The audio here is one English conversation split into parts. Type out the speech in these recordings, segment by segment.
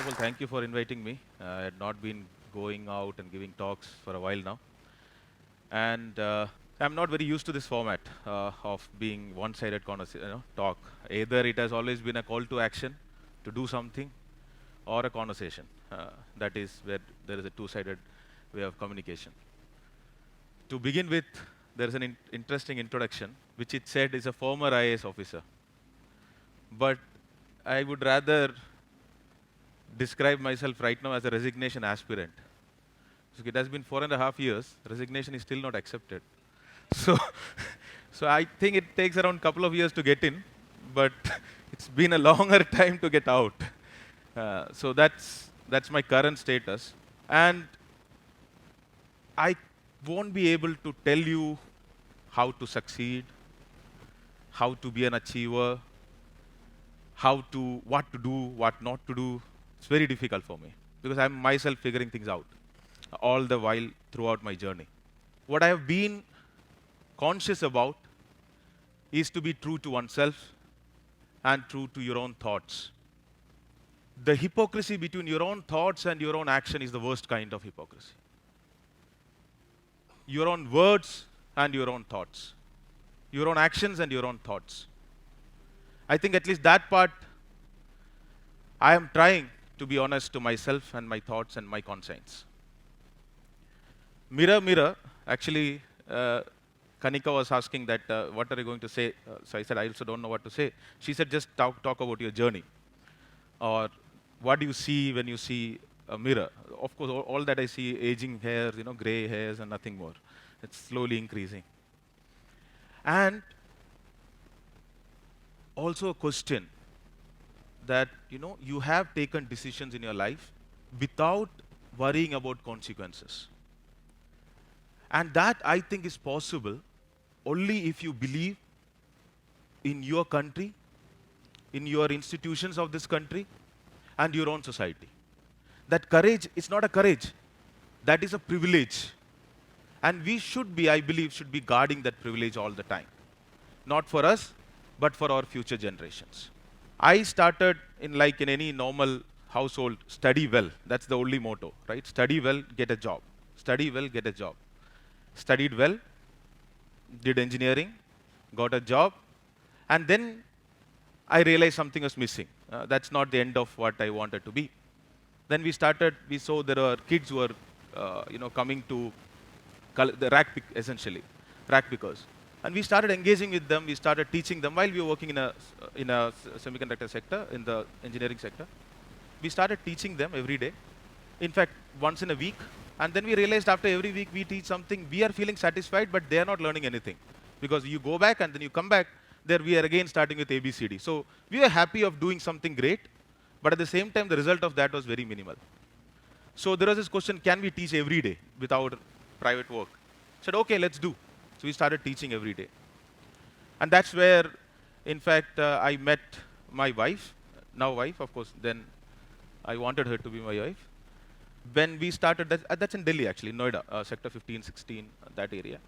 of all, thank you for inviting me. I had not been going out and giving talks for a while now. And I'm not very used to this format of being one-sided talk. Either it has always been a call to action to do something or a conversation. That is where there is a two-sided way of communication. To begin with, there is an interesting introduction, which it said is a former IAS officer. But I would rather describe myself right now as a resignation aspirant. So it has been 4.5 years. Resignation is still not accepted. So, so I think it takes around a couple of years to get in, but it's been a longer time to get out. So that's my current status, and I won't be able to tell you how to succeed, how to be an achiever, what to do, what not to do. It's very difficult for me because I'm myself figuring things out all the while throughout my journey. What I have been conscious about is to be true to oneself and true to your own thoughts. The hypocrisy between your own thoughts and your own action is the worst kind of hypocrisy. Your own words and your own thoughts. Your own actions and your own thoughts. I think at least that part, I am trying to be honest to myself and my thoughts and my conscience. Mirror, mirror, actually, Kanika was asking that, what are you going to say? So I said, I also don't know what to say. She said, just talk about your journey. Or what do you see when you see a mirror? Of course, all that I see, aging hair, gray hairs and nothing more. It's slowly increasing. And also a question that, you have taken decisions in your life without worrying about consequences. And that, I think, is possible only if you believe in your country, in your institutions of this country, and your own society. That courage is not a courage. That is a privilege. And we should be, I believe, guarding that privilege all the time. Not for us, but for our future generations. I started in any normal household, study well. That's the only motto, right? Study well, get a job. Study well, get a job. Studied well, did engineering, got a job, and then I realized something was missing. That's not the end of what I wanted to be. Then we saw there are kids who are, coming to the essentially, rack pickers. And we started engaging with them, we started teaching them while we were working in a semiconductor sector, in the engineering sector. We started teaching them every day, in fact, once in a week. And then we realized after every week we teach something, we are feeling satisfied, but they are not learning anything. Because you go back and then you come back, there we are again starting with ABCD. So we were happy of doing something great, but at the same time, the result of that was very minimal. So there was this question, can we teach every day without private work? I said, okay, let's do. So we started teaching every day. And that's where, in fact, I met my wife, now wife, of course, then I wanted her to be my wife. When we started, that's in Delhi actually, Noida, sector 15, 16, that area.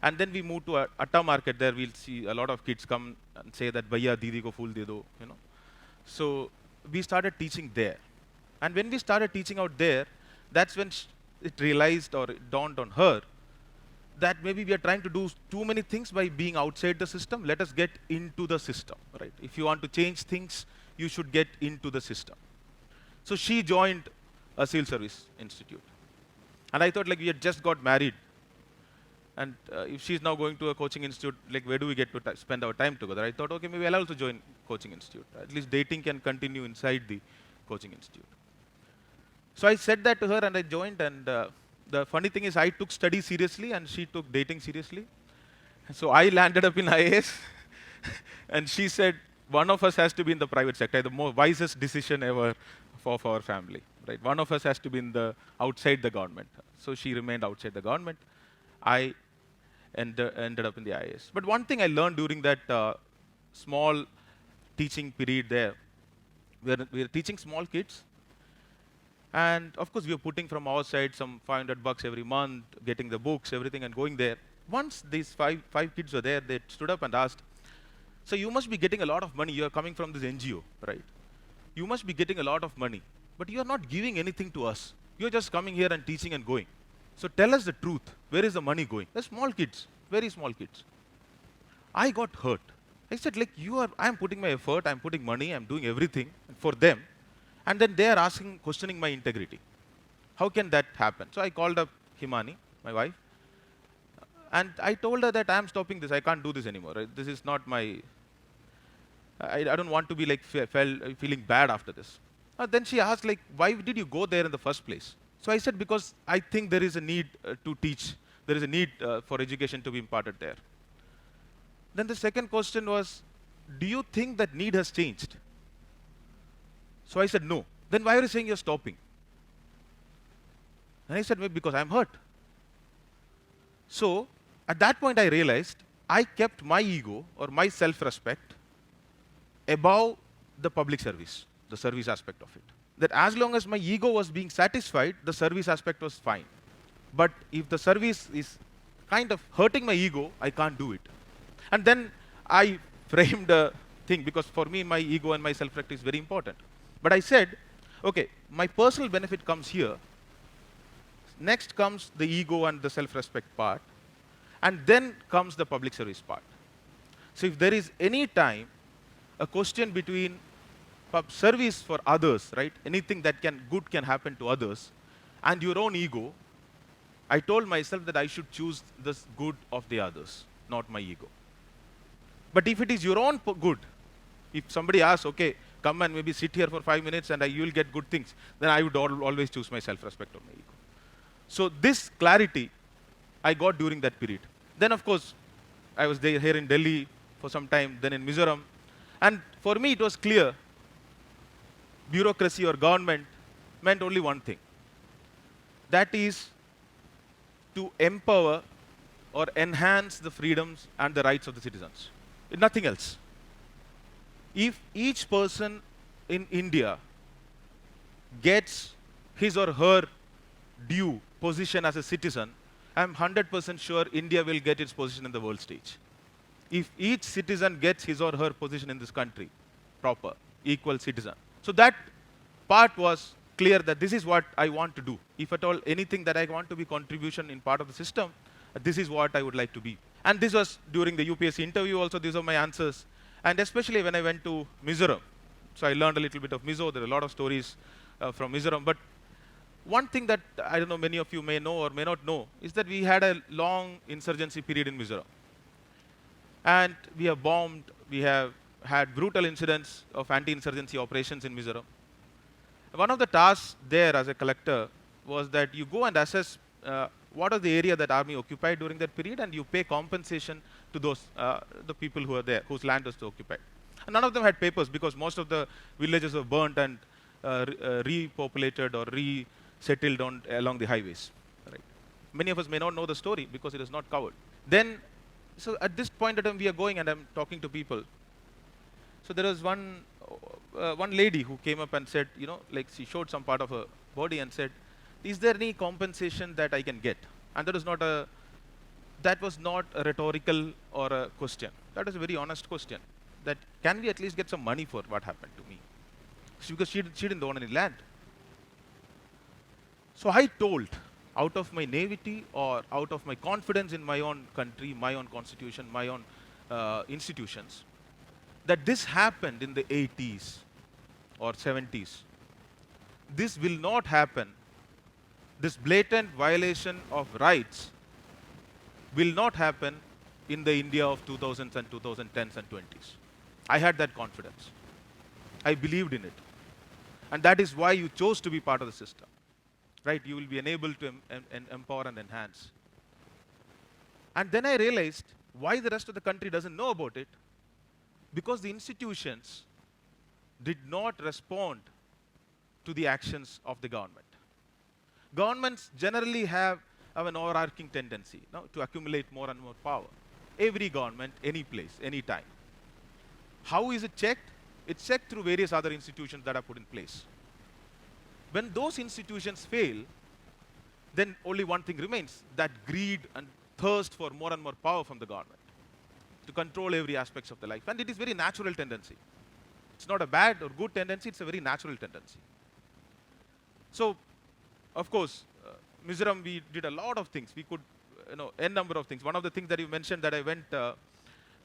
And then we moved to Atta market. There we'll see a lot of kids come and say that, Bhaiya, Didi ko phool de do, So we started teaching there. And when we started teaching out there, that's when it realized or it dawned on her that maybe we are trying to do too many things by being outside the system. Let us get into the system, right? If you want to change things, you should get into the system. So she joined a civil service institute. And I thought we had just got married. And if she's now going to a coaching institute, where do we get to spend our time together? I thought, okay, maybe I'll also join coaching institute. At least dating can continue inside the coaching institute. So I said that to her and I joined, and the funny thing is I took study seriously and she took dating seriously. So I landed up in IAS and she said, one of us has to be in the private sector, the more wisest decision ever for our family. Right? One of us has to be outside the government. So she remained outside the government. I ended up in the IAS. But one thing I learned during that small teaching period there, we were teaching small kids. And of course, we were putting from our side some $500 every month, getting the books, everything, and going there. Once these five kids were there, they stood up and asked, so you must be getting a lot of money. You are coming from this NGO, right? You must be getting a lot of money. but you are not giving anything to us. You're just coming here and teaching and going. So tell us the truth. Where is the money going? They're small kids, very small kids. I got hurt. I said, like, I'm putting my effort, I'm putting money, I'm doing everything for them, and then they are questioning my integrity. How can that happen? So I called up Himani, my wife, and I told her that I'm stopping this. I can't do this anymore. Right? This is not my. I don't want to be like feeling bad after this. Then she asked, like, why did you go there in the first place? So I said, because I think there is a need to teach. There is a need for education to be imparted there. Then the second question was, do you think that need has changed? So I said, no. Then why are you saying you're stopping? And I said, maybe because I'm hurt. So at that point I realized I kept my ego or my self-respect above the public service, the service aspect of it. That as long as my ego was being satisfied, the service aspect was fine. But if the service is kind of hurting my ego, I can't do it. And then I framed a thing, because for me, my ego and my self-respect is very important. But I said, okay, my personal benefit comes here. Next comes the ego and the self-respect part. And then comes the public service part. So if there is any time a question between service for others, right? Anything that good can happen to others, and your own ego, I told myself that I should choose the good of the others, not my ego. But if it is your own good, if somebody asks, okay, come and maybe sit here for 5 minutes and you will get good things, then I would always choose my self-respect or my ego. So this clarity I got during that period. Then of course, I was there here in Delhi for some time, then in Mizoram. And for me, it was clear, bureaucracy or government meant only one thing. That is to empower or enhance the freedoms and the rights of the citizens. Nothing else. If each person in India gets his or her due position as a citizen, I'm 100% sure India will get its position in the world stage. If each citizen gets his or her position in this country, proper, equal citizen. So that part was clear that this is what I want to do. If at all anything that I want to be contribution in part of the system, this is what I would like to be. And this was during the UPSC interview also, these are my answers. And especially when I went to Mizoram. So I learned a little bit of Mizo. There are a lot of stories from Mizoram. But one thing that I don't know many of you may know or may not know is that we had a long insurgency period in Mizoram. And we have bombed, we have had brutal incidents of anti-insurgency operations in Mizoram. One of the tasks there as a collector was that you go and assess what are the area that army occupied during that period, and you pay compensation to those the people who are there, whose land was occupied. And none of them had papers because most of the villages were burnt and repopulated or resettled along the highways. Right. Many of us may not know the story because it is not covered. Then, so at this point in time we are going and I'm talking to people. So there was one lady who came up and said, you know, like she showed some part of her body and said, is there any compensation that I can get? And that was not a rhetorical or a question. That was a very honest question. That can we at least get some money for what happened to me? Because she didn't own any land. So I told, out of my naivety or out of my confidence in my own country, my own constitution, my own institutions, that this happened in the 80s or 70s. This will not happen. This blatant violation of rights will not happen in the India of 2000s and 2010s and 20s. I had that confidence. I believed in it. And that is why you chose to be part of the system. Right? You will be enabled to empower and enhance. And then I realized why the rest of the country doesn't know about it. Because the institutions did not respond to the actions of the government. Governments generally have an overarching tendency to accumulate more and more power. Every government, any place, any time. How is it checked? It's checked through various other institutions that are put in place. When those institutions fail, then only one thing remains, that greed and thirst for more and more power from the government to control every aspect of the life. And it is very natural tendency. It's not a bad or good tendency, it's a very natural tendency. So, of course, Mizoram, we did a lot of things. We could, n number of things. One of the things that you mentioned that I went to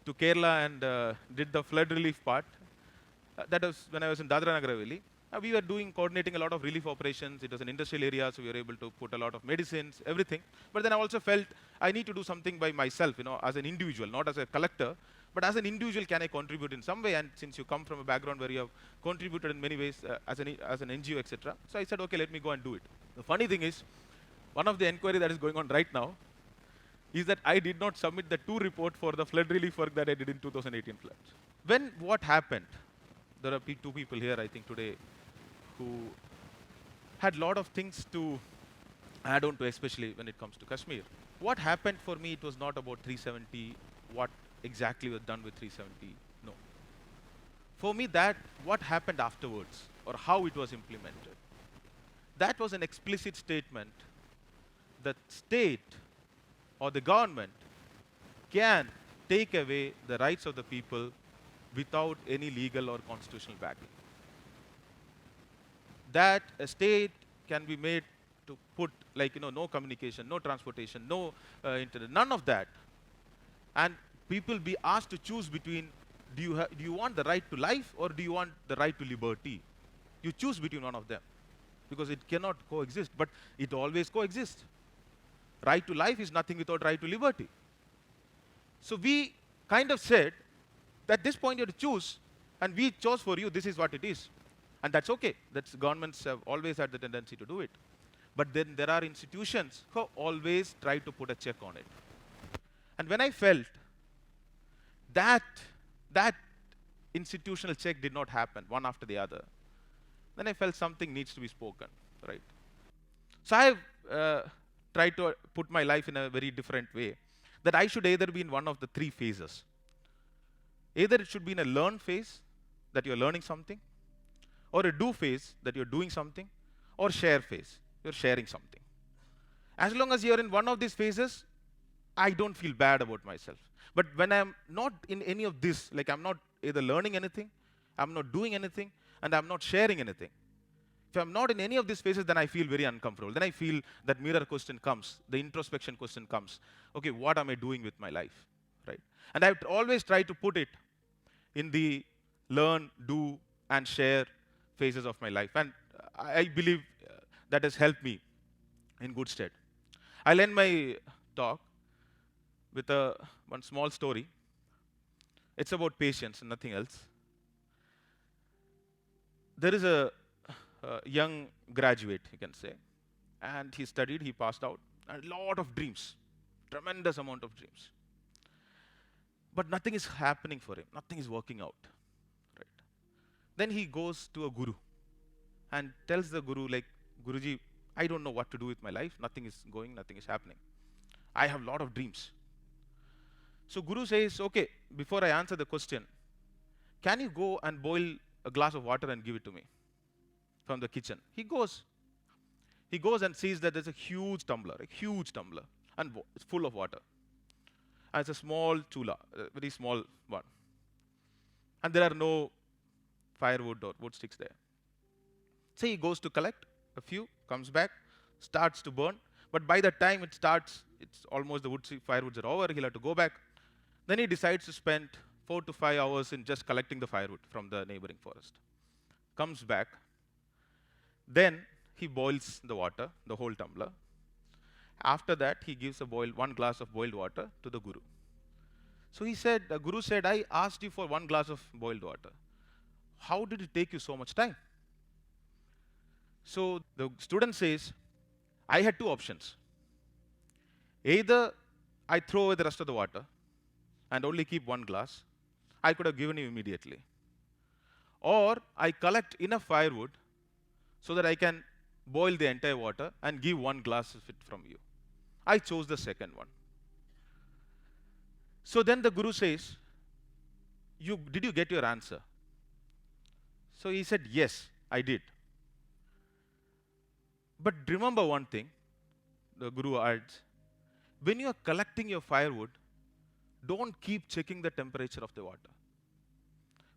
Kerala and did the flood relief part. That was when I was in Dadra, Nagar, Haveli. We were coordinating a lot of relief operations. It was an industrial area, so we were able to put a lot of medicines, everything. But then I also felt I need to do something by myself, as an individual, not as a collector. But as an individual, can I contribute in some way? And since you come from a background where you have contributed in many ways as an NGO, etc., so I said, okay, let me go and do it. The funny thing is, one of the inquiry that is going on right now is that I did not submit the 2 report for the flood relief work that I did in 2018 floods. When what happened? There are 2 people here, I think, today who had a lot of things to add on to, especially when it comes to Kashmir. What happened for me, it was not about 370, what exactly was done with 370, no. For me, that what happened afterwards, or how it was implemented, that was an explicit statement that state or the government can take away the rights of the people without any legal or constitutional backing. That a state can be made to put, like, no communication, no transportation, no internet, none of that. And people be asked to choose between, do you want the right to life or do you want the right to liberty? You choose between one of them, because it cannot coexist, but it always coexists. Right to life is nothing without right to liberty. So we kind of said, at this point you have to choose, and we chose for you, this is what it is. And that's okay. Governments have always had the tendency to do it. But then there are institutions who always try to put a check on it. And when I felt that institutional check did not happen, one after the other, then I felt something needs to be spoken, right? So I've tried to put my life in a very different way, that I should either be in one of the 3 phases. Either it should be in a learn phase, that you're learning something, or a do phase, that you're doing something, or share phase, you're sharing something. As long as you're in one of these phases, I don't feel bad about myself. But when I'm not in any of this, like I'm not either learning anything, I'm not doing anything, and I'm not sharing anything. If I'm not in any of these phases, then I feel very uncomfortable. Then I feel that mirror question comes, the introspection question comes. Okay, what am I doing with my life, right? And I've always tried to put it in the learn, do, and share phases of my life. And I believe that has helped me in good stead. I'll end my talk with one small story. It's about patience and nothing else. There is a young graduate, you can say, and he studied, he passed out, and a lot of dreams, tremendous amount of dreams. But nothing is happening for him, nothing is working out, right? Then he goes to a guru and tells the guru, like, Guruji, I don't know what to do with my life, nothing is going, nothing is happening. I have a lot of dreams. So Guru says, okay, before I answer the question, can you go and boil a glass of water and give it to me from the kitchen? He goes and sees that there's a huge tumbler, and it's full of water. And it's a small chula, a very small one. And there are no firewood or wood sticks there. So he goes to collect a few, comes back, starts to burn, but by the time it's almost the firewoods are over, he'll have to go back. Then he decides to spend 4 to 5 hours in just collecting the firewood from the neighboring forest. Comes back, then he boils the water, the whole tumbler. After that, he gives one glass of boiled water to the guru. So the guru said, I asked you for 1 glass of boiled water. How did it take you so much time? So the student says, I had 2 options. Either I throw away the rest of the water and only keep 1 glass, I could have given you immediately. Or I collect enough firewood so that I can boil the entire water and give 1 glass of it from you. I chose the second one. So then the guru says, did you get your answer? So he said, yes, I did. But remember one thing, the guru adds, when you are collecting your firewood, don't keep checking the temperature of the water.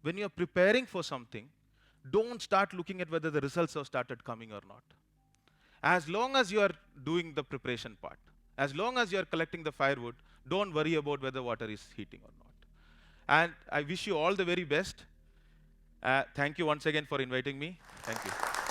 When you are preparing for something, don't start looking at whether the results have started coming or not. As long as you are doing the preparation part, as long as you are collecting the firewood, don't worry about whether water is heating or not. And I wish you all the very best. Thank you once again for inviting me. Thank you.